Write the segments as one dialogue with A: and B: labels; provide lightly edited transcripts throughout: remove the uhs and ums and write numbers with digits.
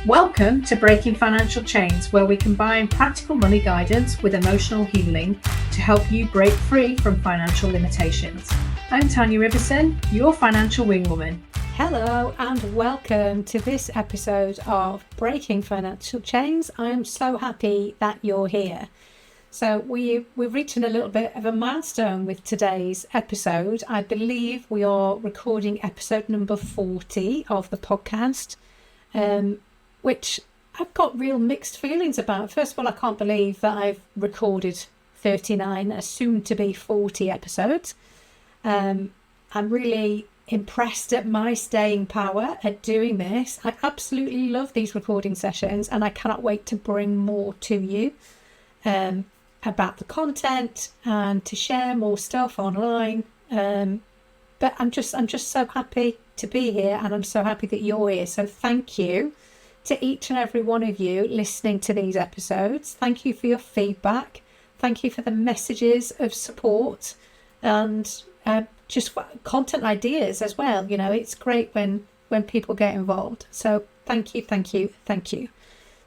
A: Welcome to Breaking Financial Chains, where we combine practical money guidance with emotional healing to help you break free from financial limitations. I'm Tanya Riverson, your financial wingwoman.
B: Hello and welcome to this episode of Breaking Financial Chains. I'm so happy that you're here. So we're reaching a little bit of a milestone with today's episode. I believe we are recording episode number 40 of the podcast, which I've got real mixed feelings about. First of all, I can't believe that I've recorded 39, soon to be 40 episodes. I'm really impressed at my staying power at doing this. I absolutely love these recording sessions and I cannot wait to bring more to you about the content and to share more stuff online. But I'm just so happy to be here, and I'm so happy that you're here. So thank you to each and every one of you listening to these episodes. Thank you for your feedback. Thank you for the messages of support and just content ideas as well. You know, it's great when people get involved. So thank you.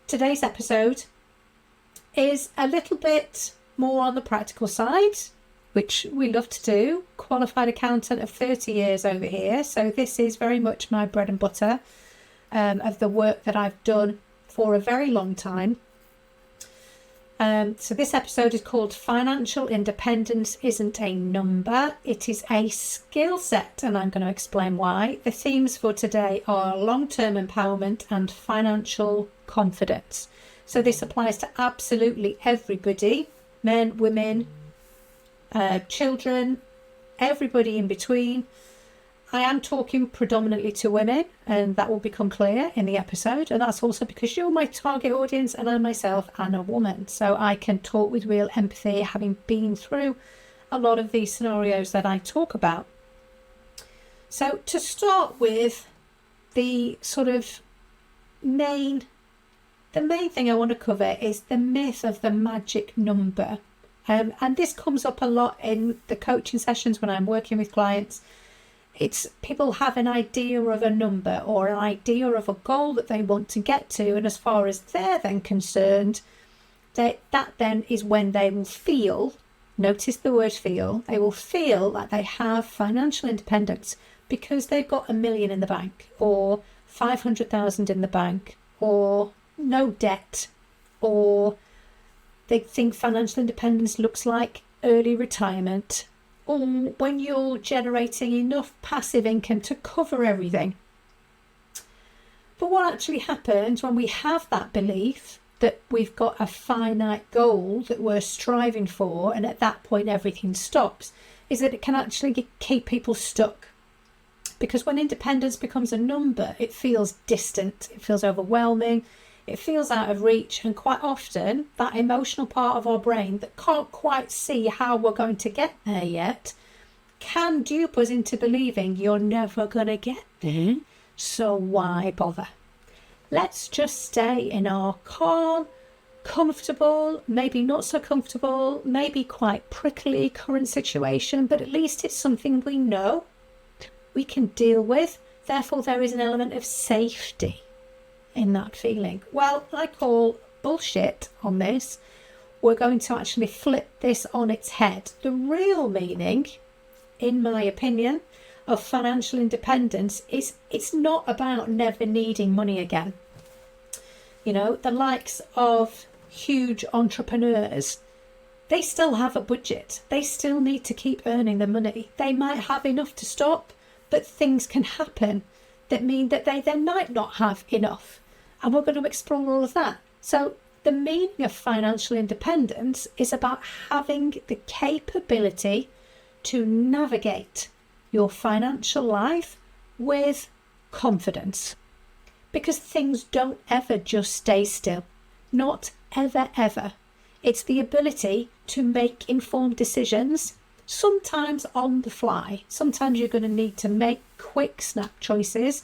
B: Today's episode is a little bit more on the practical side, which we love to do. Qualified accountant of 30 years over here. So this is very much my bread and butter of the work that I've done for a very long time. So this episode is called Financial Independence Isn't a Number, it is a skill set, and I'm going to explain why. The themes for today are long-term empowerment and financial confidence. So this applies to absolutely everybody, men, women, children, everybody in between. I am talking predominantly to women, and that will become clear in the episode, and that's also because you're my target audience and I myself am a woman, so I can talk with real empathy, having been through a lot of these scenarios that I talk about. So to start with, the sort of main thing I want to cover is the myth of the magic number. And this comes up a lot in the coaching sessions when I'm working with clients. It's people have an idea of a number or an idea of a goal that they want to get to, and as far as they're then concerned, that then is when they will feel, notice the word feel, they will feel like they have financial independence because they've got $1 million in the bank, or 500,000 in the bank, or no debt, or they think financial independence looks like early retirement, or when you're generating enough passive income to cover everything. But what actually happens when we have that belief that we've got a finite goal that we're striving for, and at that point everything stops, is that it can actually keep people stuck. Because when independence becomes a number, it feels distant, it feels overwhelming, it feels out of reach, and quite often that emotional part of our brain that can't quite see how we're going to get there yet can dupe us into believing you're never going to get there, so why bother? Let's just stay in our calm, comfortable, maybe not so comfortable, maybe quite prickly current situation, but at least it's something we know we can deal with. Therefore there is an element of safety in that feeling. Well, I call bullshit on this. We're going to actually flip this on its head. The real meaning, in my opinion, of financial independence is it's not about never needing money again. You know, the likes of huge entrepreneurs, they still have a budget. They still need to keep earning the money. They might have enough to stop, but things can happen that mean that they then might not have enough. And we're going to explore all of that. So the meaning of financial independence is about having the capability to navigate your financial life with confidence. Because things don't ever just stay still. Not ever. It's the ability to make informed decisions, sometimes on the fly. Sometimes you're going to need to make quick snap choices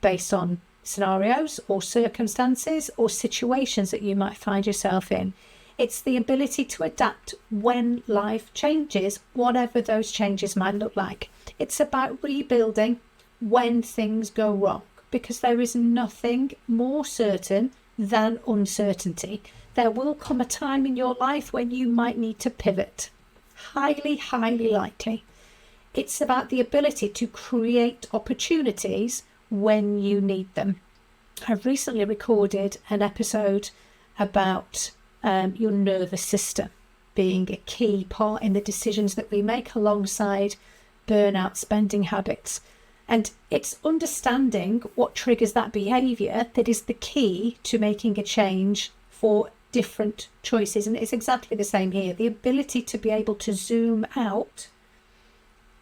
B: based on scenarios or circumstances or situations that you might find yourself in. It's the ability to adapt when life changes, whatever those changes might look like. It's about rebuilding when things go wrong. because there is nothing more certain than uncertainty. There will come a time in your life when you might need to pivot. Highly, highly likely. It's about the ability to create opportunities when you need them. I've recently recorded an episode about your nervous system being a key part in the decisions that we make alongside burnout spending habits. And it's understanding what triggers that behaviour that is the key to making a change for different choices. And it's exactly the same here. The ability to be able to zoom out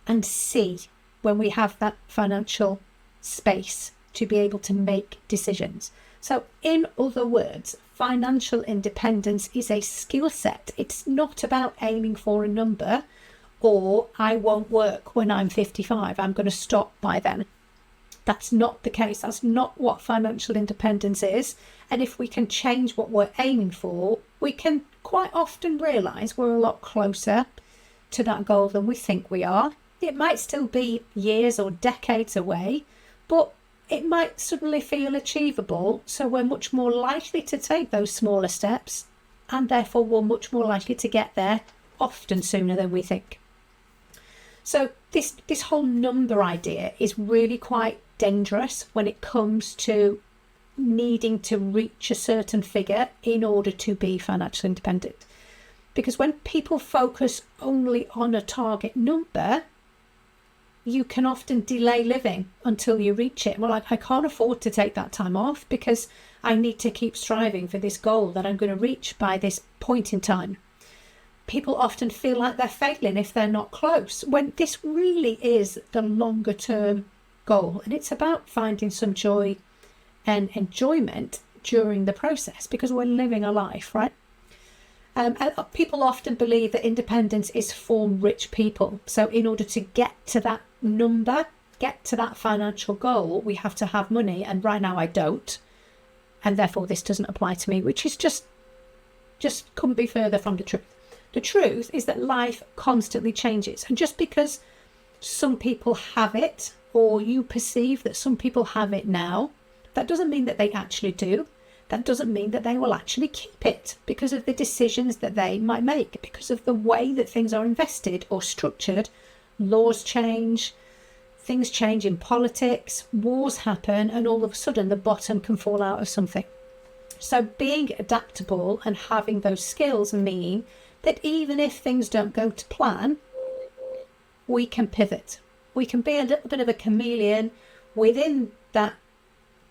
B: and see when we have that financial space to be able to make decisions. So in other words, financial independence is a skill set. It's not about aiming for a number or I won't work when I'm 55. I'm going to stop by then. That's not the case. That's not what financial independence is. And if we can change what we're aiming for, we can quite often realise we're a lot closer to that goal than we think we are. It might still be years or decades away, but it might suddenly feel achievable. So we're much more likely to take those smaller steps, and therefore we're much more likely to get there often sooner than we think. So this whole number idea is really quite dangerous when it comes to needing to reach a certain figure in order to be financially independent. Because when people focus only on a target number, you can often delay living until you reach it. Well, I can't afford to take that time off because I need to keep striving for this goal that I'm going to reach by this point in time. People often feel like they're failing if they're not close, when this really is the longer term goal. And it's about finding some joy and enjoyment during the process because we're living a life, right? People often believe that independence is for rich people. So in order to get to that number, get to that financial goal, we have to have money. And right now I don't. And therefore this doesn't apply to me, which is just couldn't be further from the truth. The truth is that life constantly changes. And just because some people have it, or you perceive that some people have it now, that doesn't mean that they actually do. That doesn't mean that they will actually keep it because of the decisions that they might make, because of the way that things are invested or structured. Laws change, things change in politics, wars happen, and all of a sudden the bottom can fall out of something. So being adaptable and having those skills mean that even if things don't go to plan, we can pivot. We can be a little bit of a chameleon within that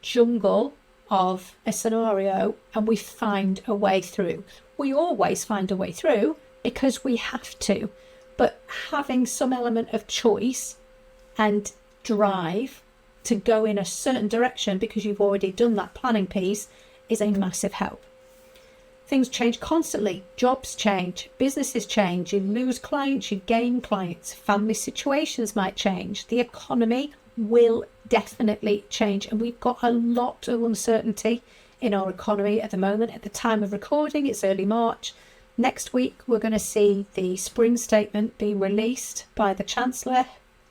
B: jungle of a scenario, and we find a way through. We always find a way through because we have to, but having some element of choice and drive to go in a certain direction because you've already done that planning piece is a massive help. Things change constantly. Jobs change, businesses change, you lose clients, you gain clients, family situations might change, the economy will definitely change, and we've got a lot of uncertainty in our economy at the moment. At the time of recording, it's early March. Next week, we're going to see the spring statement be released by the Chancellor.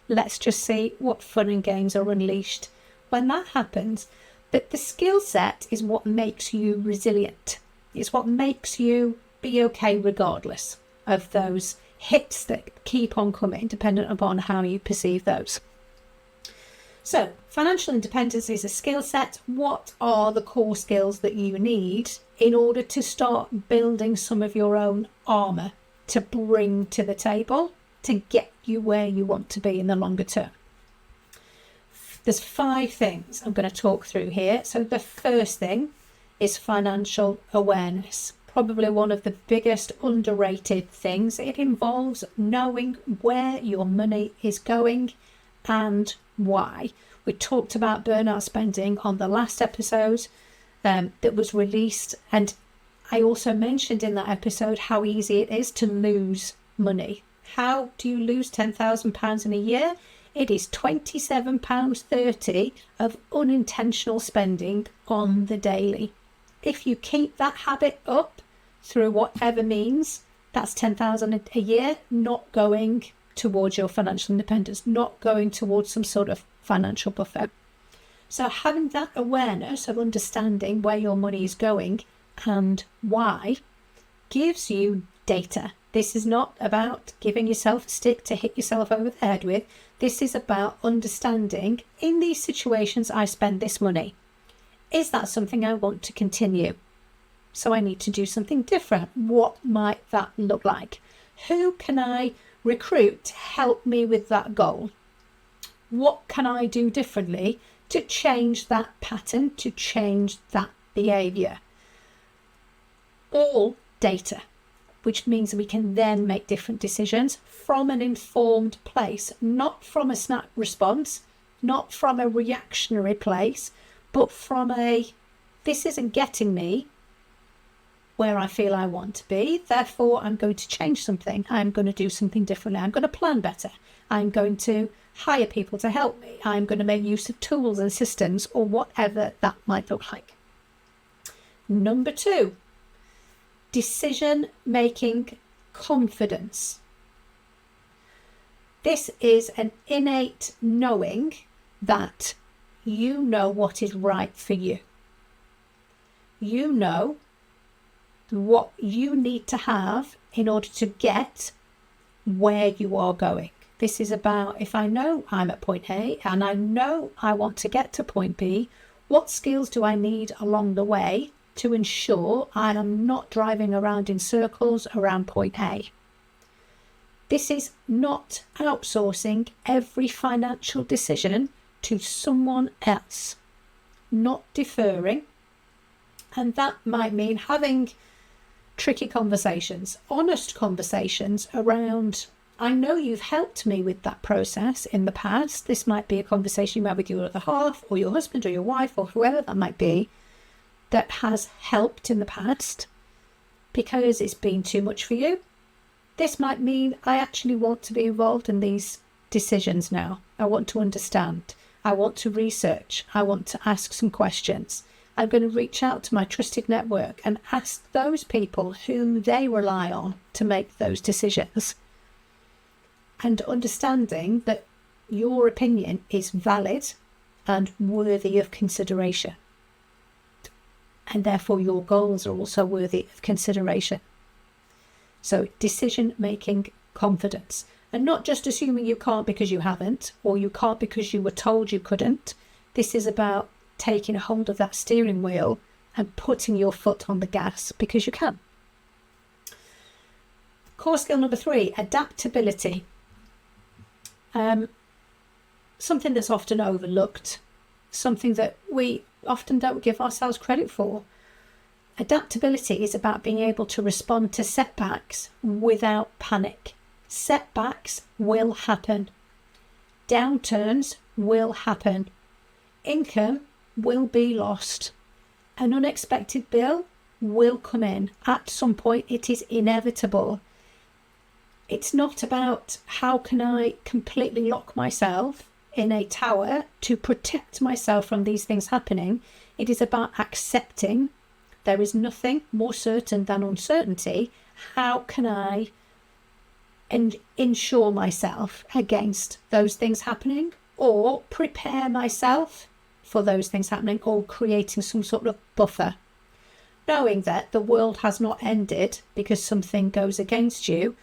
B: Let's just see what fun and games are unleashed when that happens. But the skill set is what makes you resilient. It's what makes you be okay regardless of those hits that keep on coming, dependent upon how you perceive those. So, financial independence is a skill set. What are the core skills that you need in order to start building some of your own armour to bring to the table to get you where you want to be in the longer term? There's 5 things I'm going to talk through here. So the first thing is financial awareness. Probably one of the biggest underrated things. It involves knowing where your money is going and why. We talked about burnout spending on the last episode that was released, and I also mentioned in that episode how easy it is to lose money. How do you lose £10,000 in a year? It is £27.30 of unintentional spending on the daily. If you keep that habit up through whatever means, that's £10,000 a year not going towards your financial independence, not going towards some sort of financial buffer. So having that awareness of understanding where your money is going and why gives you data. This is not about giving yourself a stick to hit yourself over the head with. This is about understanding, in these situations I spend this money. Is that something I want to continue? So I need to do something different. What might that look like? Who can I recruit to help me with that goal? What can I do differently to change that pattern, to change that behaviour? All data, which means we can then make different decisions from an informed place, not from a snap response, not from a reactionary place, but from a, this isn't getting me where I feel I want to be, therefore I'm going to change something. I'm going to do something differently. I'm going to plan better. I'm going to hire people to help me. I'm going to make use of tools and systems, or whatever that might look like. Number 2, decision-making confidence. This is an innate knowing that you know what is right for you. You know what you need to have in order to get where you are going. This is about, if I know I'm at point A and I know I want to get to point B, what skills do I need along the way to ensure I am not driving around in circles around point A? This is not outsourcing every financial decision to someone else, not deferring. And that might mean having tricky conversations, honest conversations around, I know you've helped me with that process in the past. This might be a conversation you had with your other half or your husband or your wife or whoever that might be that has helped in the past because it's been too much for you. This might mean I actually want to be involved in these decisions now. I want to understand. I want to research. I want to ask some questions. I'm going to reach out to my trusted network and ask those people whom they rely on to make those decisions. And understanding that your opinion is valid and worthy of consideration. And therefore your goals are also worthy of consideration. So decision-making confidence. And not just assuming you can't because you haven't, or you can't because you were told you couldn't. This is about taking a hold of that steering wheel and putting your foot on the gas because you can. Core skill number 3, adaptability. Something that's often overlooked, something that we often don't give ourselves credit for. Adaptability is about being able to respond to setbacks without panic. Setbacks will happen. Downturns will happen. Income will be lost. An unexpected bill will come in. At some point, it is inevitable. It's not about how can I completely lock myself in a tower to protect myself from these things happening. It is about accepting there is nothing more certain than uncertainty. How can I ensure myself against those things happening, or prepare myself for those things happening, or creating some sort of buffer, knowing that the world has not ended because something goes against you,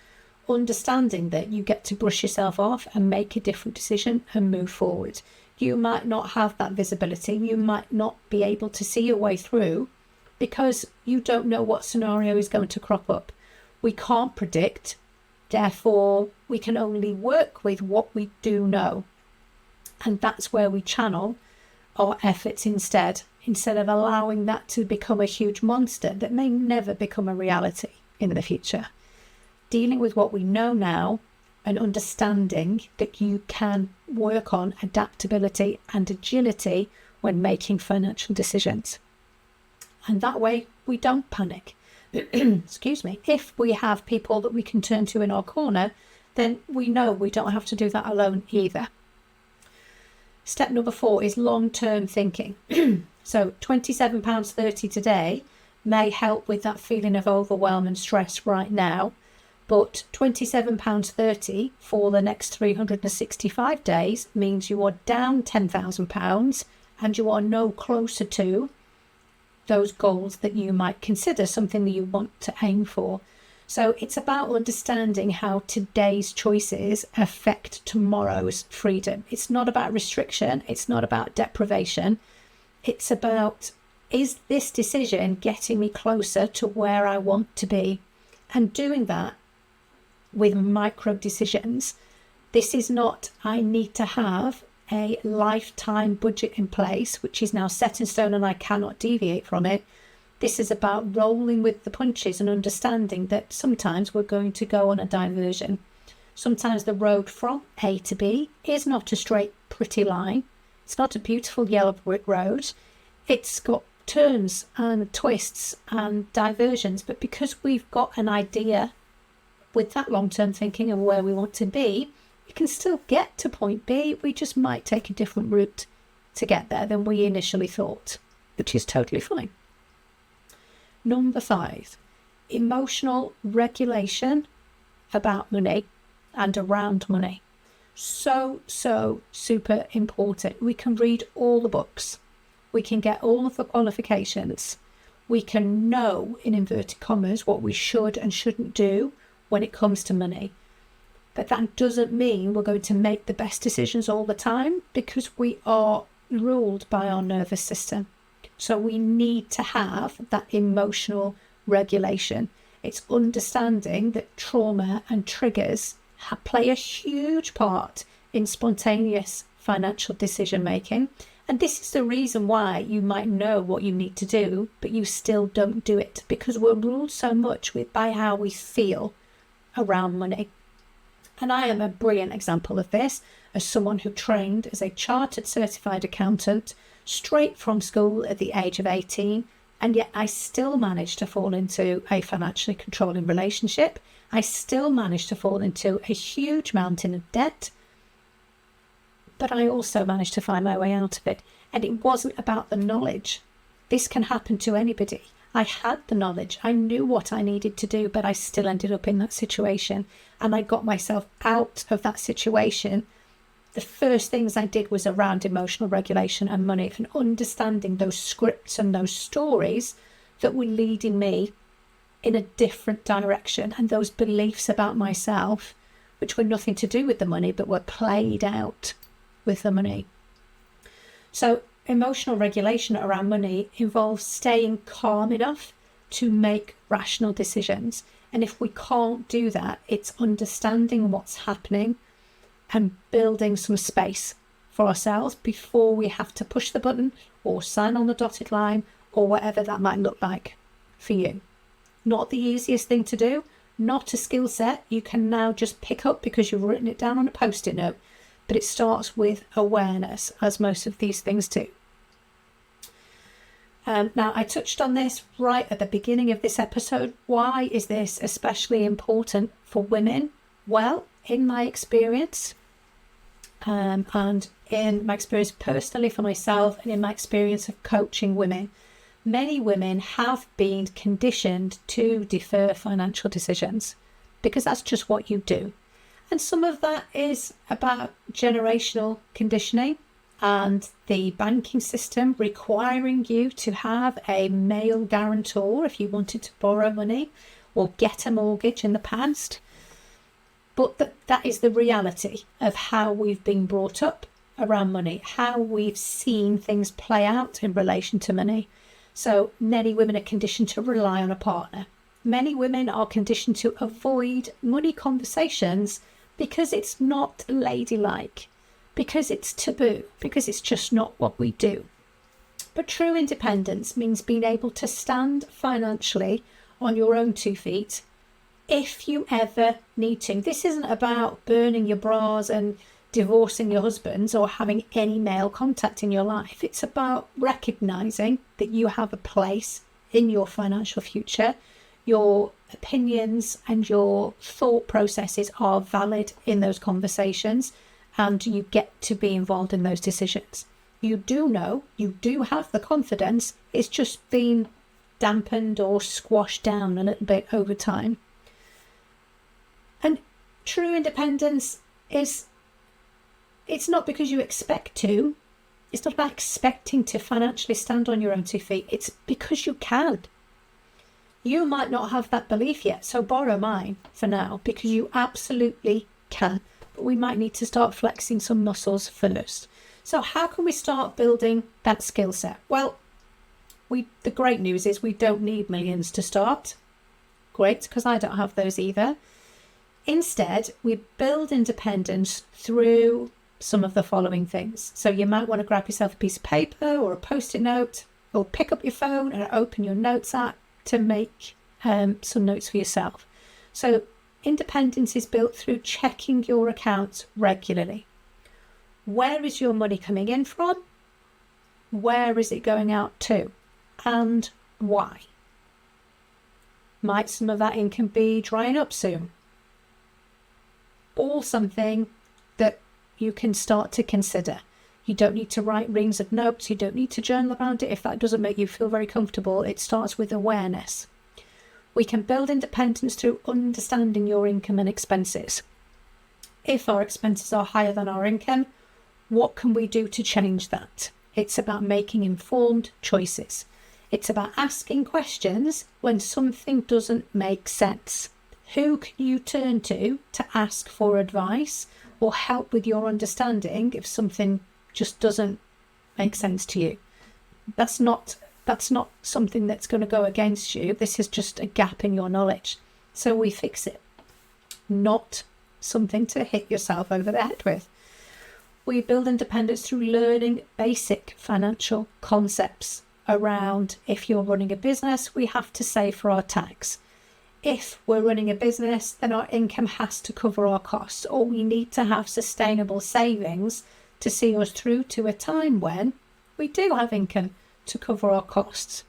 B: understanding that you get to brush yourself off and make a different decision and move forward. You might not have that visibility, you might not be able to see your way through because you don't know what scenario is going to crop up. We can't predict, therefore we can only work with what we do know. And that's where we channel our efforts instead of allowing that to become a huge monster that may never become a reality in the future. Dealing with what we know now and understanding that you can work on adaptability and agility when making financial decisions. And that way we don't panic. Excuse me. If we have people that we can turn to in our corner, then we know we don't have to do that alone either. Step number 4 is long-term thinking. So £27.30 today may help with that feeling of overwhelm and stress right now, but £27.30 for the next 365 days means you are down £10,000 and you are no closer to those goals that you might consider something that you want to aim for. So it's about understanding how today's choices affect tomorrow's freedom. It's not about restriction. It's not about deprivation. It's about, is this decision getting me closer to where I want to be? And doing that with micro decisions. This is not, I need to have a lifetime budget in place, which is now set in stone and I cannot deviate from it. This is about rolling with the punches and understanding that sometimes we're going to go on a diversion. Sometimes the road from A to B is not a straight, pretty line. It's not a beautiful yellow brick road. It's got turns and twists and diversions. But because we've got an idea with that long-term thinking of where we want to be, we can still get to point B. We just might take a different route to get there than we initially thought, which is totally fine. Number 5, emotional regulation about money and around money. So super important. We can read all the books. We can get all of the qualifications. We can know, in inverted commas, what we should and shouldn't do when it comes to money. But that doesn't mean we're going to make the best decisions all the time, because we are ruled by our nervous system. So we need to have that emotional regulation. It's understanding that trauma and triggers play a huge part in spontaneous financial decision making. And this is the reason why you might know what you need to do, but you still don't do it, because we're ruled so much by how we feel around money. And I am a brilliant example of this, as someone who trained as a chartered certified accountant straight from school at the age of 18, and yet I still managed to fall into a financially controlling relationship. I still managed to fall into a huge mountain of debt, but I also managed to find my way out of it. And it wasn't about the knowledge. This can happen to anybody. I had the knowledge. I knew what I needed to do, but I still ended up in that situation. And I got myself out of that situation. The first things I did was around emotional regulation and money, and understanding those scripts and those stories that were leading me in a different direction, and those beliefs about myself, which were nothing to do with the money, but were played out with the money. So emotional regulation around money involves staying calm enough to make rational decisions. And if we can't do that, it's understanding what's happening and building some space for ourselves before we have to push the button or sign on the dotted line or whatever that might look like for you. Not the easiest thing to do, not a skill set you can now just pick up because you've written it down on a post-it note, but it starts with awareness, as most of these things do. Now, I touched on this right at the beginning of this episode. Why is this especially important for women? Well, in my experience, and in my experience personally for myself, and in my experience of coaching women, many women have been conditioned to defer financial decisions because that's just what you do. And some of that is about generational conditioning and the banking system requiring you to have a male guarantor if you wanted to borrow money or get a mortgage in the past. But that is the reality of how we've been brought up around money, how we've seen things play out in relation to money. So many women are conditioned to rely on a partner. Many women are conditioned to avoid money conversations because it's not ladylike, because it's taboo, because it's just not what we do. But true independence means being able to stand financially on your own 2 feet if you ever need to. This isn't about burning your bras and divorcing your husbands or having any male contact in your life. It's about recognizing that you have a place in your financial future. Your opinions and your thought processes are valid in those conversations, and you get to be involved in those decisions. You do know, you do have the confidence, it's just been dampened or squashed down a little bit over time. And true independence it's not because you expect to, It's not about expecting to financially stand on your own 2 feet. It's because you can. You might not have that belief yet, so borrow mine for now, because you absolutely can. But we might need to start flexing some muscles first. So how can we start building that skill set? Well, the great news is we don't need millions to start. Great, because I don't have those either. Instead, we build independence through some of the following things. So you might want to grab yourself a piece of paper or a post-it note, or pick up your phone and open your notes app to make some notes for yourself. So independence is built through checking your accounts regularly. Where is your money coming in from? Where is it going out to? And why? Might some of that income be drying up soon? Or something that you can start to consider. You don't need to write reams of notes. You don't need to journal around it if that doesn't make you feel very comfortable. It starts with awareness. We can build independence through understanding your income and expenses. If our expenses are higher than our income, what can we do to change that? It's about making informed choices. It's about asking questions when something doesn't make sense. Who can you turn to ask for advice or help with your understanding if something just doesn't make sense to you? That's not something that's going to go against you. This is just a gap in your knowledge. So we fix it, not something to hit yourself over the head with. We build independence through learning basic financial concepts around, if you're running a business, we have to save for our tax. If we're running a business, then our income has to cover our costs, or we need to have sustainable savings to see us through to a time when we do have income to cover our costs.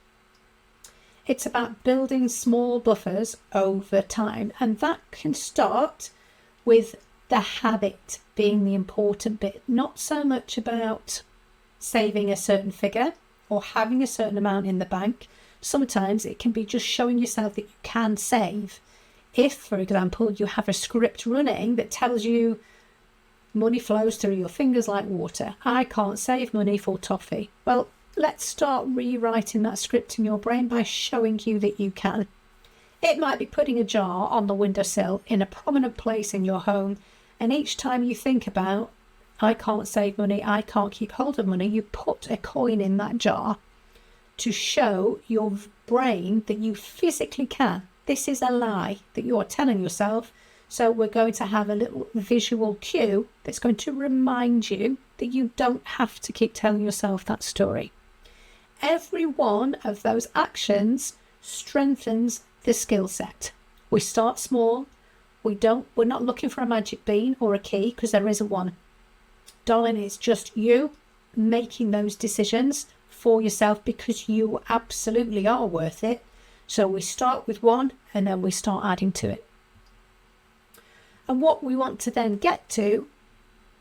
B: It's about building small buffers over time, and that can start with the habit being the important bit, not so much about saving a certain figure or having a certain amount in the bank. Sometimes it can be just showing yourself that you can save. If, for example, you have a script running that tells you money flows through your fingers like water, I can't save money for toffee. Well, let's start rewriting that script in your brain by showing you that you can. It might be putting a jar on the windowsill in a prominent place in your home, and each time you think about, I can't save money, I can't keep hold of money, you put a coin in that jar to show your brain that you physically can. This is a lie that you're telling yourself. So we're going to have a little visual cue that's going to remind you that you don't have to keep telling yourself that story. Every one of those actions strengthens the skill set. We start small. We're not looking for a magic bean or a key, because there isn't one. Darling, it's just you making those decisions for yourself, because you absolutely are worth it. So we start with one and then we start adding to it. And what we want to then get to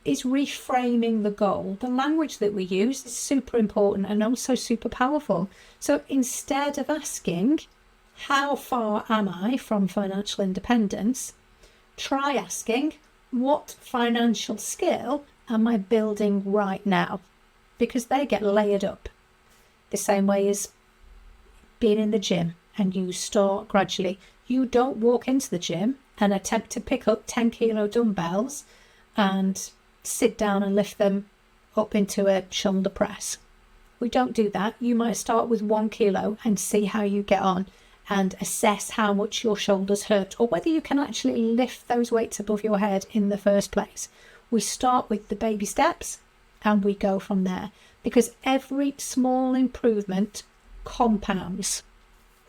B: is reframing the goal. The language that we use is super important and also super powerful. So instead of asking, how far am I from financial independence? Try asking, what financial skill am I building right now? Because they get layered up. The same way as being in the gym, and you start gradually. You don't walk into the gym and attempt to pick up 10 kilo dumbbells and sit down and lift them up into a shoulder press. We don't do that. You might start with 1 kilo and see how you get on and assess how much your shoulders hurt, or whether you can actually lift those weights above your head in the first place. We start with the baby steps and we go from there, because every small improvement compounds.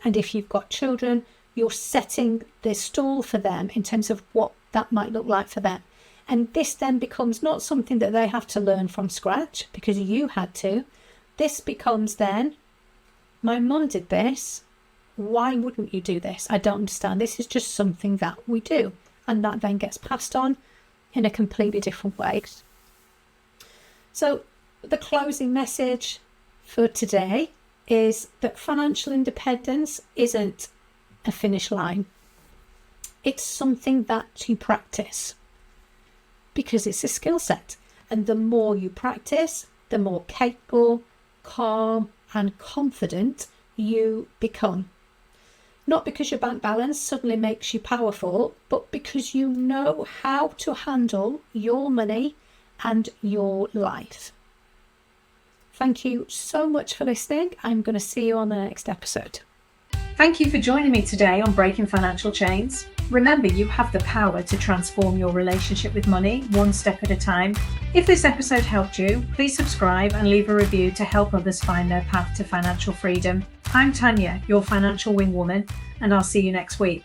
B: And if you've got children, you're setting the stall for them in terms of what that might look like for them. And this then becomes not something that they have to learn from scratch because you had to. This becomes then, my mum did this, why wouldn't you do this? I don't understand. This is just something that we do. And that then gets passed on in a completely different way. So the closing message for today is that financial independence isn't a finish line. It's something that you practice, because it's a skill set. And the more you practice, the more capable, calm, and confident you become. Not because your bank balance suddenly makes you powerful, but because you know how to handle your money and your life. Thank you so much for listening. I'm going to see you on the next episode.
A: Thank you for joining me today on Breaking Financial Chains. Remember, you have the power to transform your relationship with money one step at a time. If this episode helped you, please subscribe and leave a review to help others find their path to financial freedom. I'm Tanya, your financial wing woman, and I'll see you next week.